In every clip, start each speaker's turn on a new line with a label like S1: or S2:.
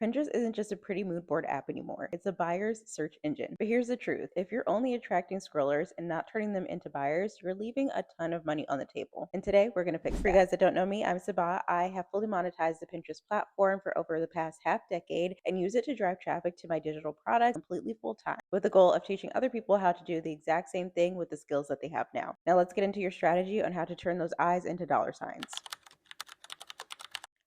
S1: Pinterest isn't just a pretty mood board app anymore. It's a buyer's search engine. But here's the truth. If you're only attracting scrollers and not turning them into buyers, you're leaving a ton of money on the table. And today we're going to fix that. For you guys that don't know me, I'm Sabah. I have fully monetized the Pinterest platform for over the past half decade and use it to drive traffic to my digital products completely full time with the goal of teaching other people how to do the exact same thing with the skills that they have now. Now let's get into your strategy on how to turn those eyes into dollar signs.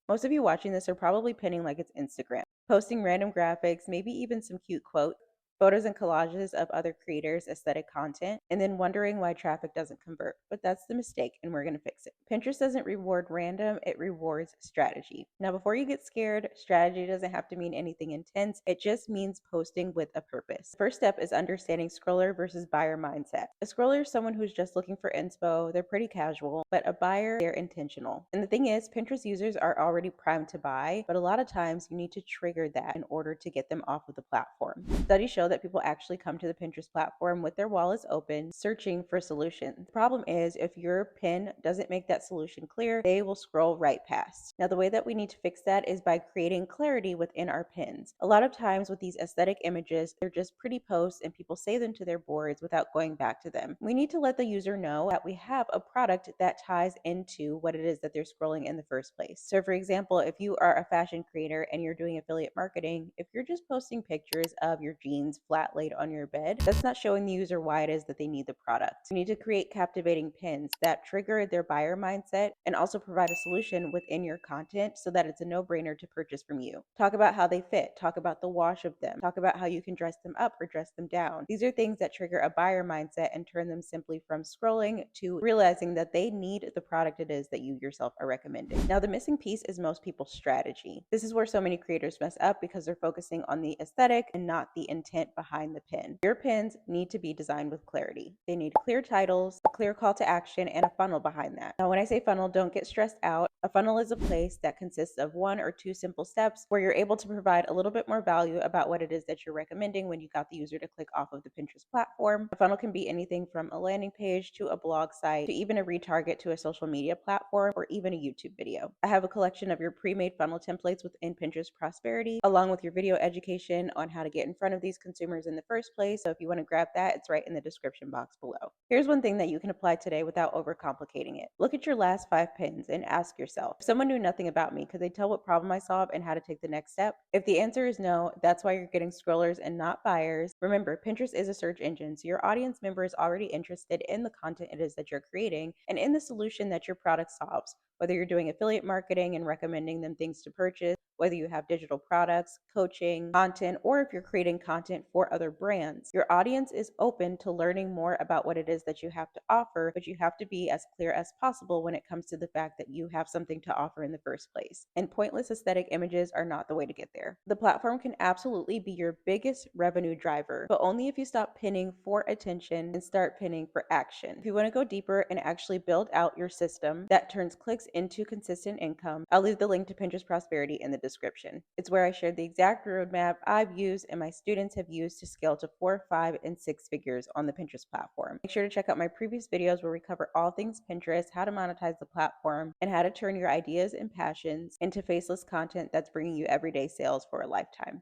S1: Most of you watching this are probably pinning like it's Instagram, posting random graphics, maybe even some cute quotes, photos and collages of other creators' aesthetic content, and then wondering why traffic doesn't convert. But that's the mistake, and we're going to fix it. Pinterest doesn't reward random, it rewards strategy. Now, before you get scared, strategy doesn't have to mean anything intense. It just means posting with a purpose. The first step is understanding scroller versus buyer mindset. A scroller is someone who's just looking for inspo. They're pretty casual, but a buyer, they're intentional. And the thing is, Pinterest users are already primed to buy, but a lot of times you need to trigger that in order to get them off of the platform. Studies show that people actually come to the Pinterest platform with their wallets open, searching for solutions. The problem is, if your pin doesn't make that solution clear, they will scroll right past. Now, the way that we need to fix that is by creating clarity within our pins. A lot of times with these aesthetic images, they're just pretty posts and people save them to their boards without going back to them. We need to let the user know that we have a product that ties into what it is that they're scrolling in the first place. So for example, if you are a fashion creator and you're doing affiliate marketing, if you're just posting pictures of your jeans flat laid on your bed, that's not showing the user why it is that they need the product. You need to create captivating pins that trigger their buyer mindset and also provide a solution within your content so that it's a no-brainer to purchase from you. Talk about how they fit, talk about the wash of them, talk about how you can dress them up or dress them down. These are things that trigger a buyer mindset and turn them simply from scrolling to realizing that they need the product it is that you yourself are recommending. Now, the missing piece is most people's strategy. This is where so many creators mess up because they're focusing on the aesthetic and not the intent behind the pin. Your pins need to be designed with clarity. They need clear titles, a clear call to action, and a funnel behind that. Now, when I say funnel, don't get stressed out. A funnel is a place that consists of 1 or 2 simple steps where you're able to provide a little bit more value about what it is that you're recommending when you got the user to click off of the Pinterest platform. A funnel can be anything from a landing page to a blog site to even a retarget to a social media platform or even a YouTube video. I have a collection of your pre-made funnel templates within Pinterest Prosperity, along with your video education on how to get in front of these consumers in the first place. So if you want to grab that, it's right in the description box below. Here's one thing that you can apply today without overcomplicating it. Look at your last 5 pins and ask yourself, if someone knew nothing about me, could they tell what problem I solve and how to take the next step? If the answer is no, that's why you're getting scrollers and not buyers. Remember, Pinterest is a search engine, so your audience member is already interested in the content it is that you're creating and in the solution that your product solves. Whether you're doing affiliate marketing and recommending them things to purchase, whether you have digital products, coaching, content, or if you're creating content for other brands, your audience is open to learning more about what it is that you have to offer, but you have to be as clear as possible when it comes to the fact that you have something to offer in the first place. And pointless aesthetic images are not the way to get there. The platform can absolutely be your biggest revenue driver, but only if you stop pinning for attention and start pinning for action. If you want to go deeper and actually build out your system that turns clicks into consistent income, I'll leave the link to Pinterest Prosperity in the description. It's where I shared the exact roadmap I've used and my students have used to scale to 4, 5, and 6 figures on the Pinterest platform. Make sure to check out my previous videos where we cover all things Pinterest, how to monetize the platform, and how to turn your ideas and passions into faceless content that's bringing you everyday sales for a lifetime.